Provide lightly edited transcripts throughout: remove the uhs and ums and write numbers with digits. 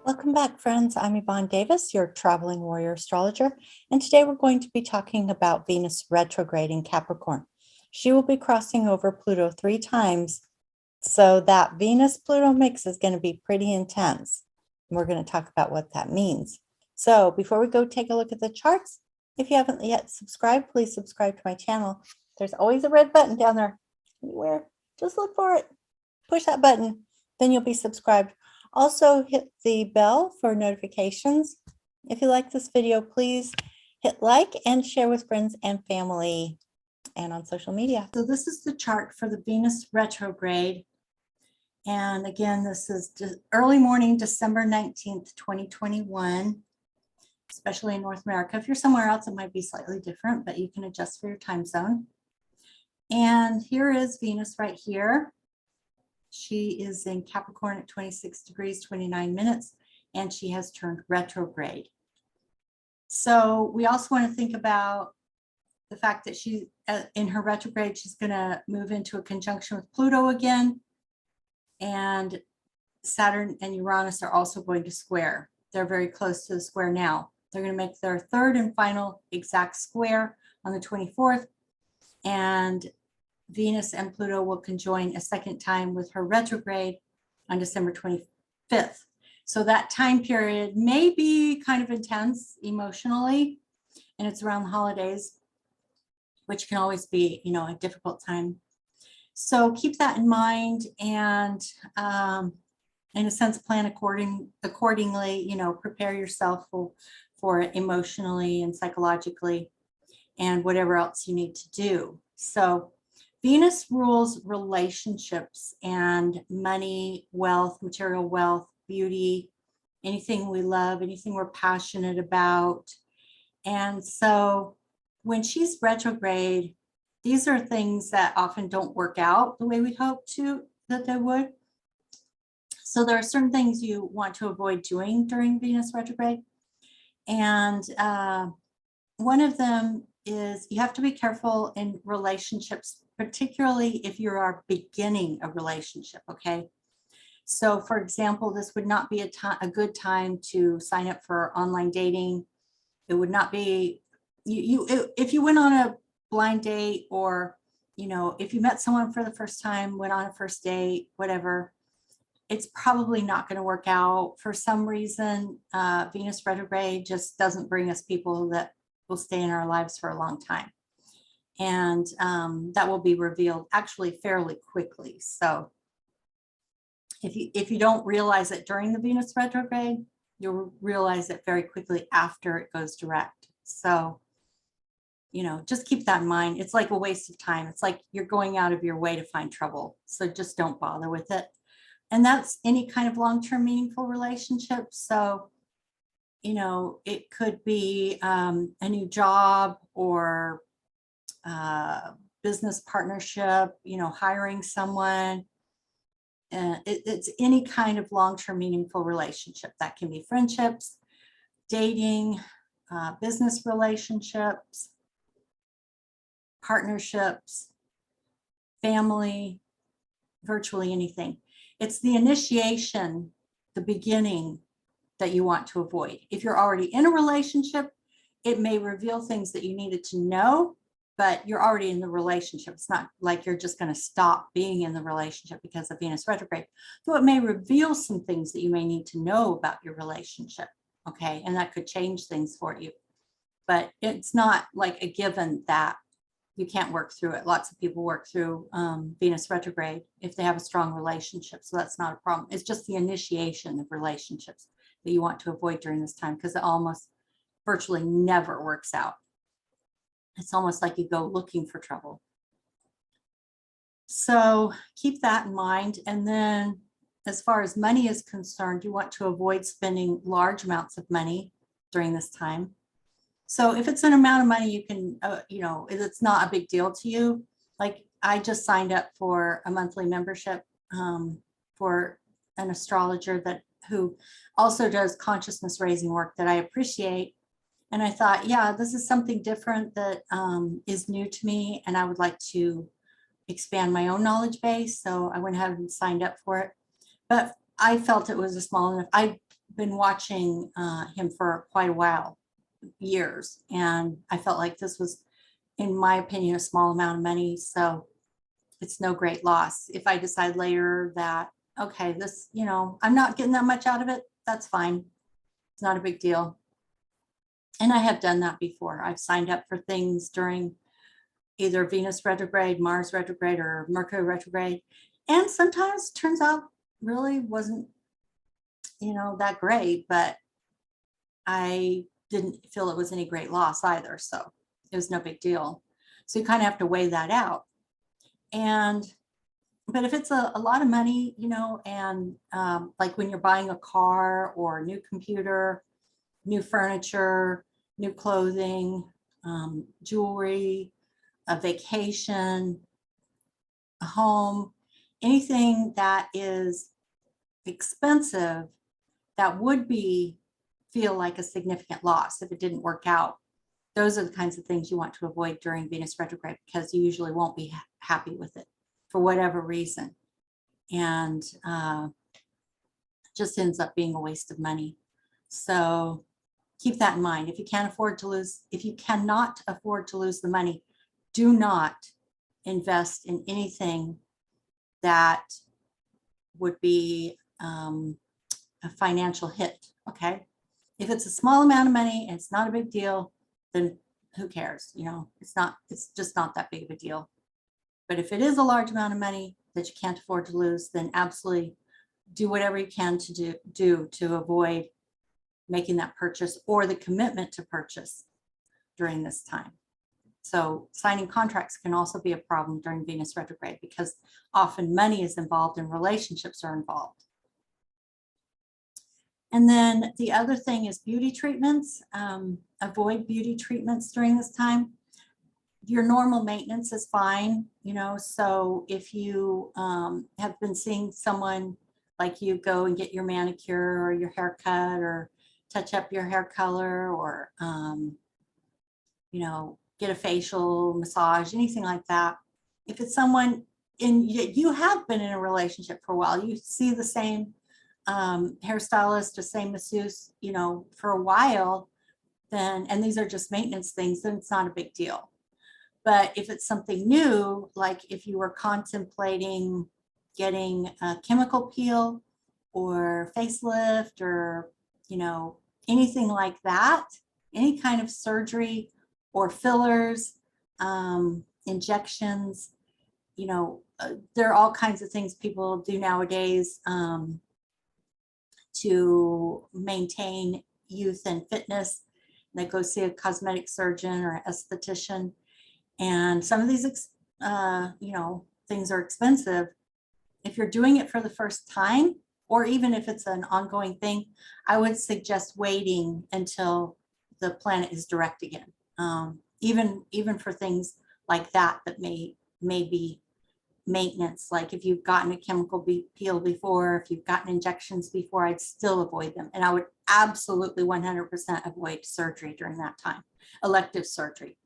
Welcome back, friends. I'm Yvonne Davis, your traveling warrior astrologer, and today we're going to be talking about Venus retrograde in Capricorn. She will be crossing over Pluto 3 times, so that Venus-Pluto mix is going to be pretty intense. We're going to talk about what that means. So before we go take a look at the charts, if you haven't yet subscribed, please subscribe to my channel. There's always a red button down there. Anywhere, just look for it. Push that button, then you'll be subscribed. Also, hit the bell for notifications. If you like this video, please hit like and share with friends and family and on social media. So this is the chart for the Venus retrograde. And again, this is early morning, December 19th, 2021, especially in North America. If you're somewhere else, it might be slightly different, but you can adjust for your time zone. And here is Venus right here. She is in Capricorn at 26 degrees, 29 minutes, and she has turned retrograde. So we also want to think about the fact that she's in her retrograde, she's going to move into a conjunction with Pluto again. And Saturn and Uranus are also going to square. They're very close to the square now. They're going to make their third and final exact square on the 24th. And Venus and Pluto will conjoin a second time with her retrograde on December 25th. So that time period may be kind of intense emotionally, and it's around the holidays, which can always be, a difficult time. So keep that in mind and, in a sense, plan accordingly, prepare yourself for it emotionally and psychologically and whatever else you need to do. So Venus rules relationships and money, wealth, material wealth, beauty, anything we love, anything we're passionate about. And so when she's retrograde, these are things that often don't work out the way we hope that they would. So there are certain things you want to avoid doing during Venus retrograde. And one of them is you have to be careful in relationships, particularly if you are beginning a relationship, okay? So for example, this would not be a good time to sign up for online dating. It would not be, if you went on a blind date or, if you met someone for the first time, went on a first date, whatever, it's probably not going to work out. For some reason, Venus retrograde just doesn't bring us people that will stay in our lives for a long time. And that will be revealed actually fairly quickly. So if you don't realize it during the Venus retrograde, you'll realize it very quickly after it goes direct. So, just keep that in mind. It's like a waste of time. It's like you're going out of your way to find trouble. So just don't bother with it. And that's any kind of long-term meaningful relationship. So, it could be a new job or business partnership, hiring someone. It's any kind of long-term meaningful relationship. That can be friendships, dating, business relationships, partnerships, family, virtually anything. It's the initiation, the beginning that you want to avoid. If you're already in a relationship, it may reveal things that you needed to know, but you're already in the relationship. It's not like you're just going to stop being in the relationship because of Venus retrograde. So it may reveal some things that you may need to know about your relationship, okay? And that could change things for you. But it's not like a given that you can't work through it. Lots of people work through Venus retrograde if they have a strong relationship. So that's not a problem. It's just the initiation of relationships that you want to avoid during this time because it almost virtually never works out. It's almost like you go looking for trouble. So keep that in mind. And then as far as money is concerned, you want to avoid spending large amounts of money during this time. So if it's an amount of money you can, if it's not a big deal to you, like I just signed up for a monthly membership for an astrologer who also does consciousness raising work that I appreciate. And I thought, yeah, this is something different that is new to me, and I would like to expand my own knowledge base. So I went ahead and signed up for it. But I felt it was a small enough. I been watching him for quite a while, years, and I felt like this was, in my opinion, a small amount of money. So it's no great loss. If I decide later that, okay, this, I'm not getting that much out of it, that's fine. It's not a big deal. And I have done that before. I've signed up for things during either Venus retrograde, Mars retrograde, or Mercury retrograde. And sometimes it turns out really wasn't, that great, but I didn't feel it was any great loss either. So it was no big deal. So you kind of have to weigh that out. But if it's a lot of money, and like when you're buying a car or a new computer, new furniture, new clothing, jewelry, a vacation, a home, anything that is expensive that would feel like a significant loss if it didn't work out. Those are the kinds of things you want to avoid during Venus retrograde, because you usually won't be happy with it for whatever reason. And just ends up being a waste of money. So keep that in mind. If you cannot afford to lose the money, do not invest in anything that would be a financial hit. Okay. If it's a small amount of money and it's not a big deal, then who cares? It's just not that big of a deal. But if it is a large amount of money that you can't afford to lose, then absolutely do whatever you can to do to avoid making that purchase or the commitment to purchase during this time. So signing contracts can also be a problem during Venus retrograde, because often money is involved and relationships are involved. And then the other thing is beauty treatments. Avoid beauty treatments during this time. Your normal maintenance is fine, so if you have been seeing someone, like you go and get your manicure or your haircut or touch up your hair color, or, get a facial massage, anything like that. If it's someone you have been in a relationship for a while, you see the same hairstylist or same masseuse, for a while, then, and these are just maintenance things, then it's not a big deal. But if it's something new, like if you were contemplating getting a chemical peel or facelift or, anything like that, any kind of surgery or fillers, injections, there are all kinds of things people do nowadays to maintain youth and fitness. They go see a cosmetic surgeon or esthetician. And some of these, things are expensive. If you're doing it for the first time, or even if it's an ongoing thing, I would suggest waiting until the planet is direct again. Even for things like that may be maintenance. Like if you've gotten a chemical peel before, if you've gotten injections before, I'd still avoid them. And I would absolutely 100% avoid surgery during that time, elective surgery.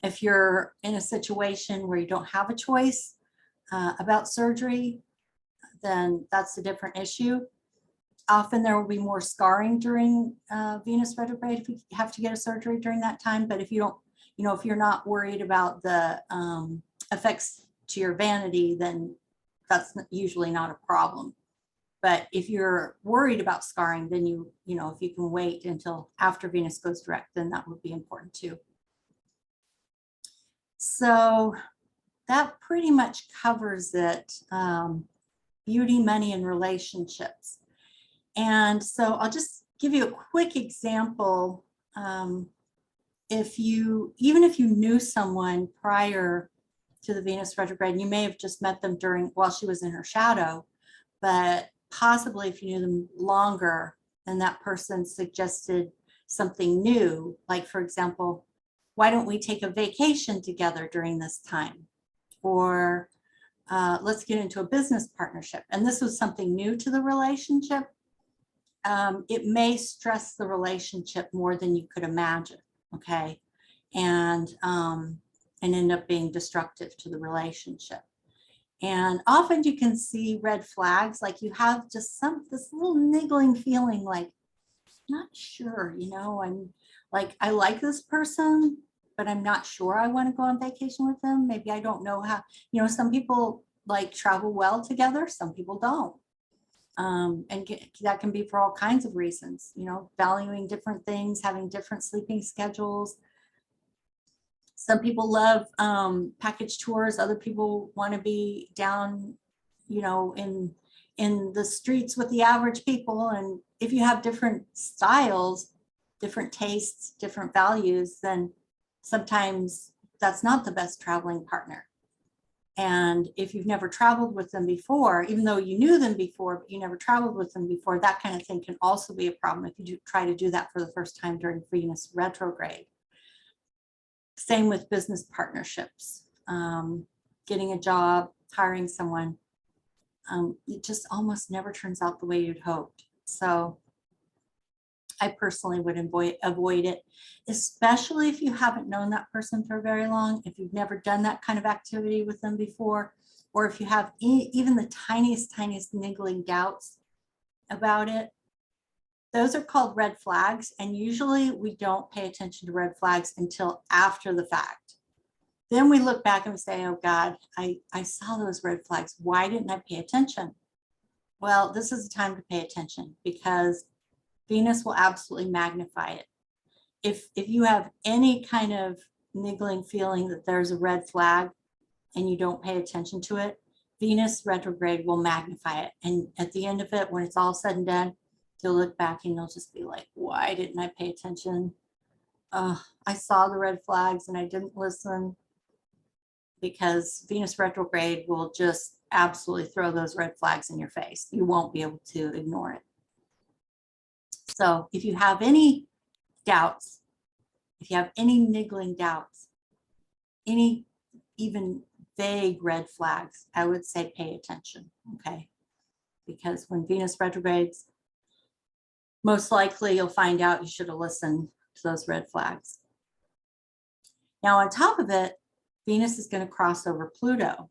If you're in a situation where you don't have a choice about surgery, then that's a different issue. Often there will be more scarring during Venus retrograde if you have to get a surgery during that time. But if you don't, if you're not worried about the effects to your vanity, then that's usually not a problem. But if you're worried about scarring, then if you can wait until after Venus goes direct, then that would be important too. So that pretty much covers it. Beauty, money, and relationships. And so I'll just give you a quick example. Even if you knew someone prior to the Venus retrograde, you may have just met them while she was in her shadow, but possibly if you knew them longer and that person suggested something new, like for example, why don't we take a vacation together during this time? Or let's get into a business partnership. And this was something new to the relationship. It may stress the relationship more than you could imagine, okay? And end up being destructive to the relationship. And often you can see red flags, like you have just this little niggling feeling like, not sure, I'm like, I like this person, but I'm not sure I want to go on vacation with them. Maybe I don't know how, some people like travel well together, some people don't. That can be for all kinds of reasons, valuing different things, having different sleeping schedules. Some people love package tours. Other people want to be down, in the streets with the average people. And if you have different styles, different tastes, different values, then sometimes that's not the best traveling partner. And if you've never traveled with them before, even though you knew them before, but you never traveled with them before, that kind of thing can also be a problem if you try to do that for the first time during Venus retrograde. Same with business partnerships, getting a job, hiring someone. It just almost never turns out the way you'd hoped. So I personally would avoid it, especially if you haven't known that person for very long, if you've never done that kind of activity with them before, or if you have even the tiniest niggling doubts about it. Those are called red flags, and usually we don't pay attention to red flags until after the fact. Then we look back and we say, oh God, I saw those red flags. Why didn't I pay attention? Well, this is the time to pay attention, because Venus will absolutely magnify it. If you have any kind of niggling feeling that there's a red flag and you don't pay attention to it, Venus retrograde will magnify it. And at the end of it, when it's all said and done, you'll look back and you'll just be like, why didn't I pay attention? I saw the red flags and I didn't listen. Because Venus retrograde will just absolutely throw those red flags in your face. You won't be able to ignore it. So if you have any doubts, if you have any niggling doubts, any even vague red flags, I would say pay attention, okay? Because when Venus retrogrades, most likely you'll find out you should have listened to those red flags. Now, on top of it, Venus is going to cross over Pluto.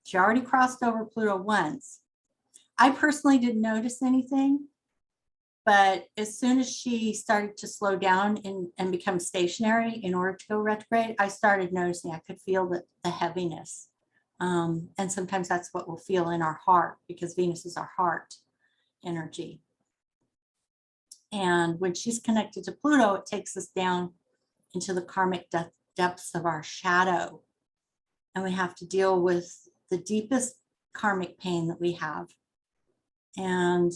She already crossed over Pluto once. I personally didn't notice anything, but as soon as she started to slow down and become stationary in order to go retrograde, I started noticing, I could feel the heaviness. And sometimes that's what we'll feel in our heart, because Venus is our heart energy. And when she's connected to Pluto, it takes us down into the karmic depths of our shadow. And we have to deal with the deepest karmic pain that we have. And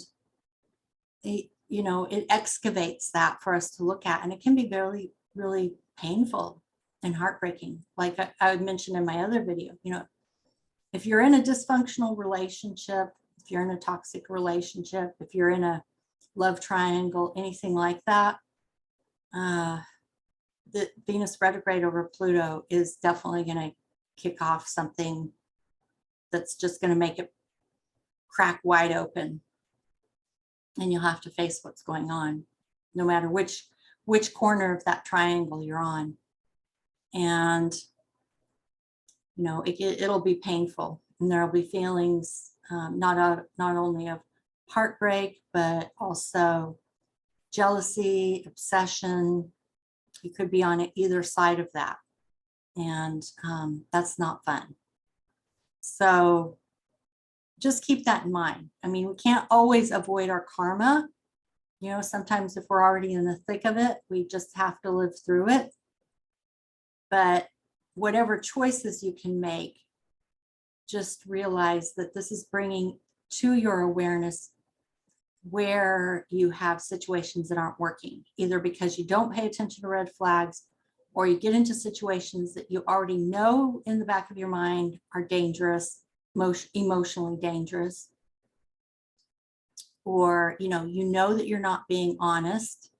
it excavates that for us to look at. And it can be really, really painful and heartbreaking. Like I mentioned in my other video, if you're in a dysfunctional relationship, if you're in a toxic relationship, if you're in a love triangle, anything like that, the Venus retrograde over Pluto is definitely going to kick off something that's just going to make it crack wide open. And you'll have to face what's going on, no matter which corner of that triangle you're on. And, it'll be painful. And there'll be feelings, not only of heartbreak, but also jealousy, obsession. You could be on either side of that. And that's not fun. So just keep that in mind. I mean, we can't always avoid our karma. Sometimes if we're already in the thick of it, we just have to live through it. But whatever choices you can make, just realize that this is bringing to your awareness where you have situations that aren't working, either because you don't pay attention to red flags, or you get into situations that you already know in the back of your mind are dangerous, emotionally dangerous, or you know that you're not being honest.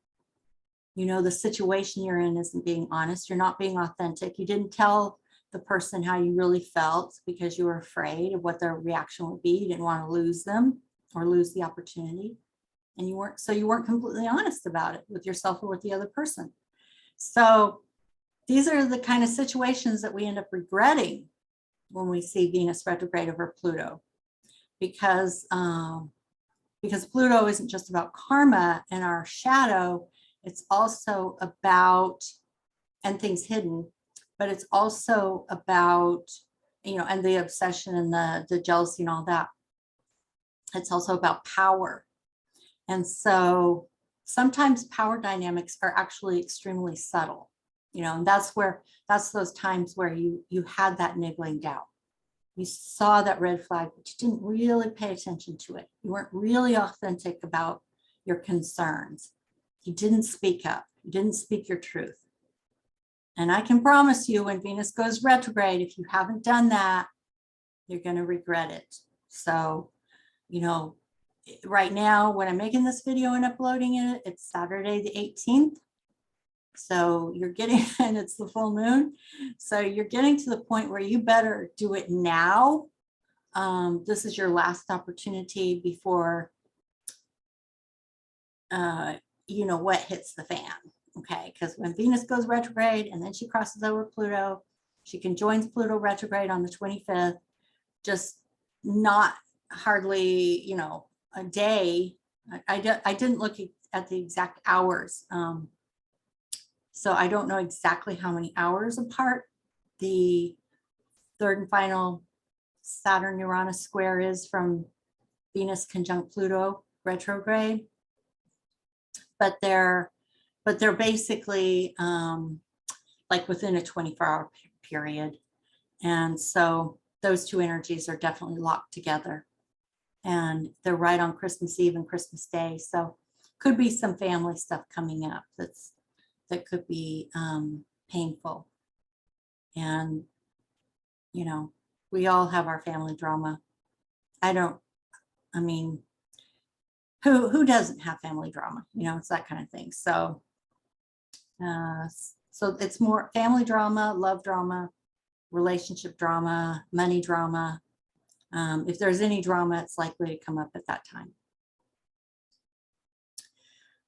The situation you're in isn't being honest. You're not being authentic. You didn't tell the person how you really felt because you were afraid of what their reaction would be. You didn't want to lose them or lose the opportunity. And you weren't completely honest about it with yourself or with the other person. So these are the kind of situations that we end up regretting, when we see Venus retrograde over Pluto, because Pluto isn't just about karma and our shadow, it's also about, and things hidden, but it's also about, and the obsession and the jealousy and all that. It's also about power. And so sometimes power dynamics are actually extremely subtle, and that's those times where you had that niggling doubt. You saw that red flag, but you didn't really pay attention to it. You weren't really authentic about your concerns. You didn't speak up. You didn't speak your truth. And I can promise you, when Venus goes retrograde, if you haven't done that, you're going to regret it. So, right now, when I'm making this video and uploading it, it's Saturday the 18th. So you're getting, and it's the full moon. So you're getting to the point where you better do it now. This is your last opportunity before, what hits the fan. Okay. Because when Venus goes retrograde and then she crosses over Pluto, she conjoins Pluto retrograde on the 25th, just not hardly, a day. I didn't look at the exact hours. So I don't know exactly how many hours apart the third and final Saturn-Uranus square is from Venus conjunct Pluto retrograde, but they're basically like within a 24-hour period. And so those two energies are definitely locked together, and they're right on Christmas Eve and Christmas Day. So could be some family stuff coming up that could be painful. And, we all have our family drama. Who doesn't have family drama? It's that kind of thing. So, so it's more family drama, love drama, relationship drama, money drama. If there's any drama, it's likely to come up at that time.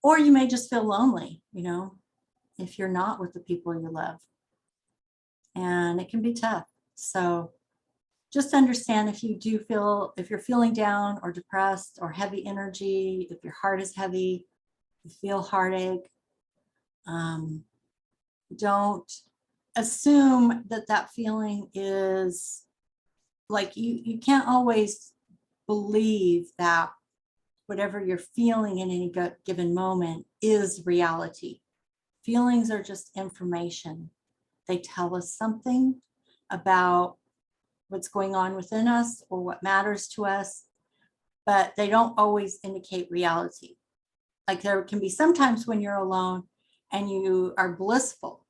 Or you may just feel lonely, if you're not with the people you love. And it can be tough. So just understand, if you're feeling down or depressed or heavy energy, if your heart is heavy, you feel heartache, don't assume that feeling is like, you can't always believe that whatever you're feeling in any given moment is reality. Feelings are just information. They tell us something about what's going on within us or what matters to us, but they don't always indicate reality. Like, there can be sometimes when you're alone and you are blissful.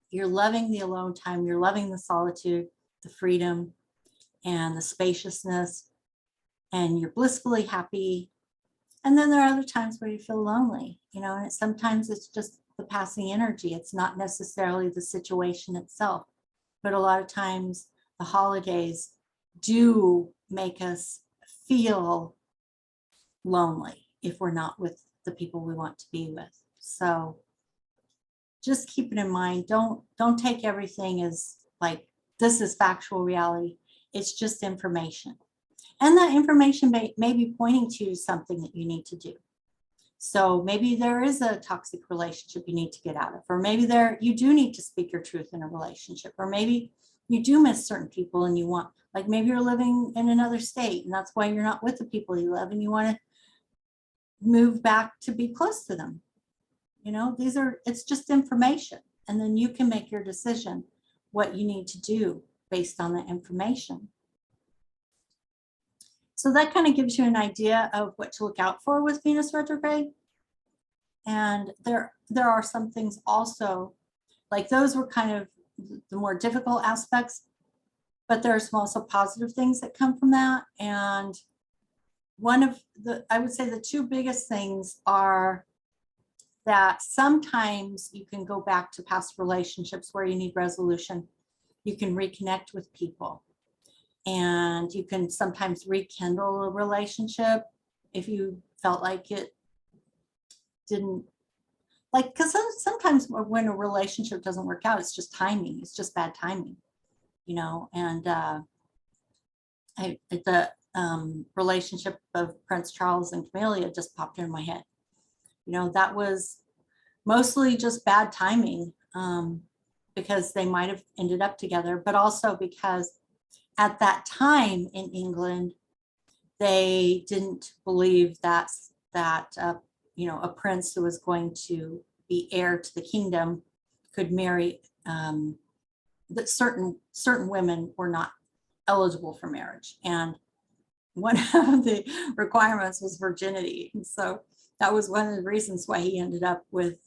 You're loving the alone time. You're loving the solitude, the freedom, and the spaciousness, and you're blissfully happy. And then there are other times where you feel lonely, and sometimes it's just the passing energy. It's not necessarily the situation itself, but a lot of times the holidays do make us feel lonely if we're not with the people we want to be with. So just keep it in mind. Don't take everything as like, this is factual reality. It's just information. And that information may be pointing to something that you need to do. So maybe there is a toxic relationship you need to get out of, or maybe you do need to speak your truth in a relationship, or maybe you do miss certain people and you want, like, maybe you're living in another state and that's why you're not with the people you love and you want to move back to be close to them. It's just information. And then you can make your decision what you need to do based on the information. So that kind of gives you an idea of what to look out for with Venus retrograde. And there are some things also, like, those were kind of the more difficult aspects, but there are some also positive things that come from that. And I would say the two biggest things are that sometimes you can go back to past relationships where you need resolution. You can reconnect with people, and you can sometimes rekindle a relationship if you felt like it didn't, like, because sometimes when a relationship doesn't work out, it's just timing. It's just bad timing. and the relationship of Prince Charles and Camilla just popped into my head. That was mostly just bad timing, because they might have ended up together, but also because at that time in England, they didn't believe that a prince who was going to be heir to the kingdom could marry, that certain women were not eligible for marriage. And one of the requirements was virginity. And so that was one of the reasons why he ended up with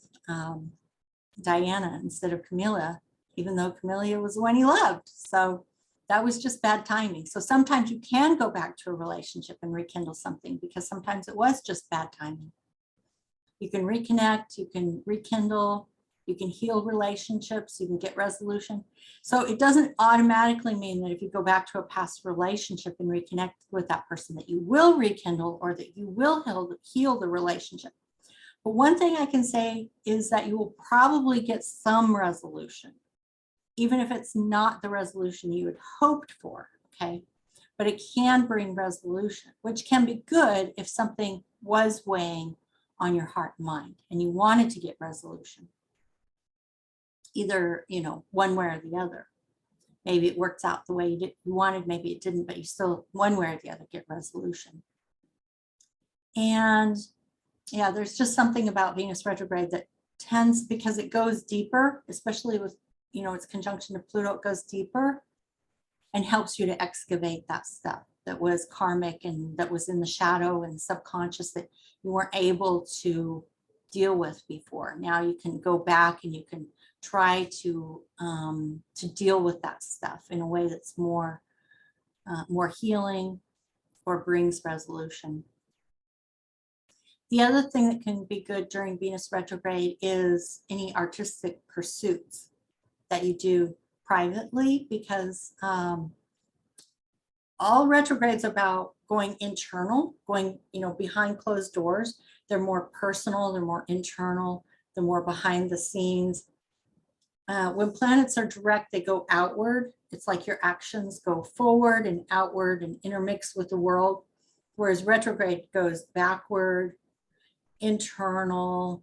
Diana instead of Camilla, even though Camilla was the one he loved. So that was just bad timing. So sometimes you can go back to a relationship and rekindle something, because sometimes it was just bad timing. You can reconnect, you can rekindle, you can heal relationships, you can get resolution. So it doesn't automatically mean that if you go back to a past relationship and reconnect with that person that you will rekindle or that you will heal the relationship. But one thing I can say is that you will probably get some resolution, even if it's not the resolution you had hoped for, okay? But it can bring resolution, which can be good if something was weighing on your heart and mind and you wanted to get resolution. Either, one way or the other. Maybe it works out the way you wanted, maybe it didn't, but you still, one way or the other, get resolution. And yeah, there's just something about Venus retrograde that tends, because it goes deeper, especially with, its conjunction to Pluto, it goes deeper and helps you to excavate that stuff that was karmic and that was in the shadow and subconscious that you weren't able to deal with before. Now you can go back and you can try to deal with that stuff in a way that's more healing or brings resolution. The other thing that can be good during Venus retrograde is any artistic pursuits that you do privately, because all retrogrades about going internal, going, behind closed doors. They're more personal, they're more internal, they're more behind the scenes. When planets are direct, they go outward. It's like your actions go forward and outward and intermix with the world, whereas retrograde goes backward, internal,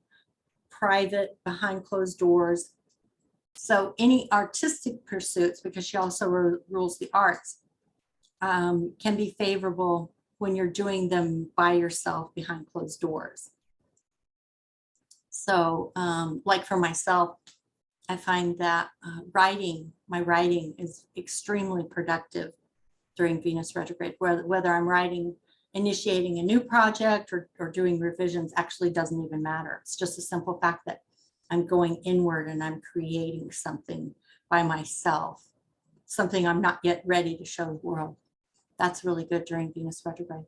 private, behind closed doors. So any artistic pursuits, because she also rules the arts, can be favorable when you're doing them by yourself behind closed doors. So like for myself, I find that my writing is extremely productive during Venus retrograde, whether I'm initiating a new project or doing revisions actually doesn't even matter. It's just a simple fact that I'm going inward and I'm creating something by myself, something I'm not yet ready to show the world. That's really good during Venus retrograde.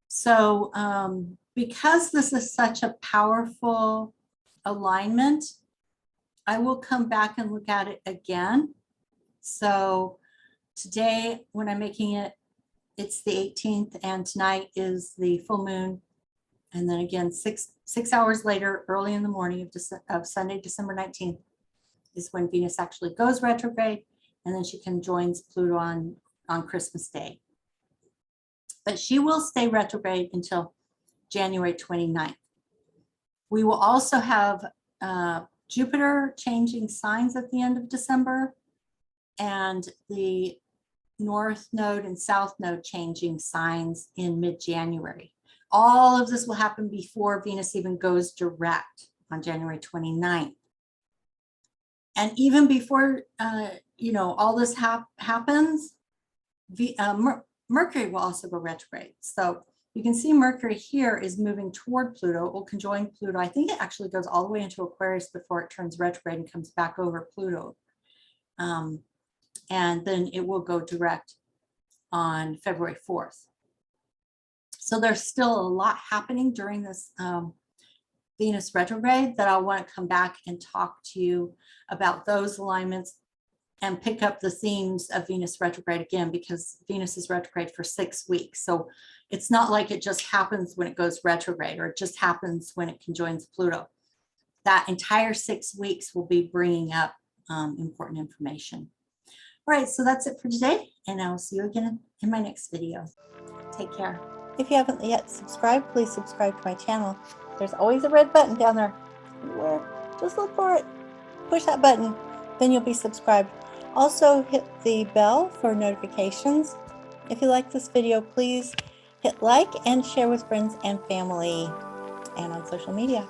So because this is such a powerful alignment, I will come back and look at it again. So today, when I'm making it, it's the 18th, and tonight is the full moon. And then again, six hours later, early in the morning of Sunday, December 19th, is when Venus actually goes retrograde, and then she conjoins Pluto on Christmas Day. But she will stay retrograde until January 29th. We will also have Jupiter changing signs at the end of December, and the North Node and South Node changing signs in mid-January. All of this will happen before Venus even goes direct on January 29th. And even before, all this happens, Mercury will also go retrograde. So you can see Mercury here is moving toward Pluto. It will conjoin Pluto. I think it actually goes all the way into Aquarius before it turns retrograde and comes back over Pluto. And then it will go direct on February 4th. So there's still a lot happening during this Venus retrograde that I'll want to come back and talk to you about those alignments and pick up the themes of Venus retrograde again, because Venus is retrograde for 6 weeks. So it's not like it just happens when it goes retrograde, or it just happens when it conjoins Pluto. That entire 6 weeks will be bringing up important information. All right, so that's it for today, and I will see you again in my next video. Take care. If you haven't yet subscribed, please subscribe to my channel. There's always a red button down there. Where? Just look for it. Push that button, then you'll be subscribed. Also, hit the bell for notifications. If you like this video, please hit like and share with friends and family and on social media.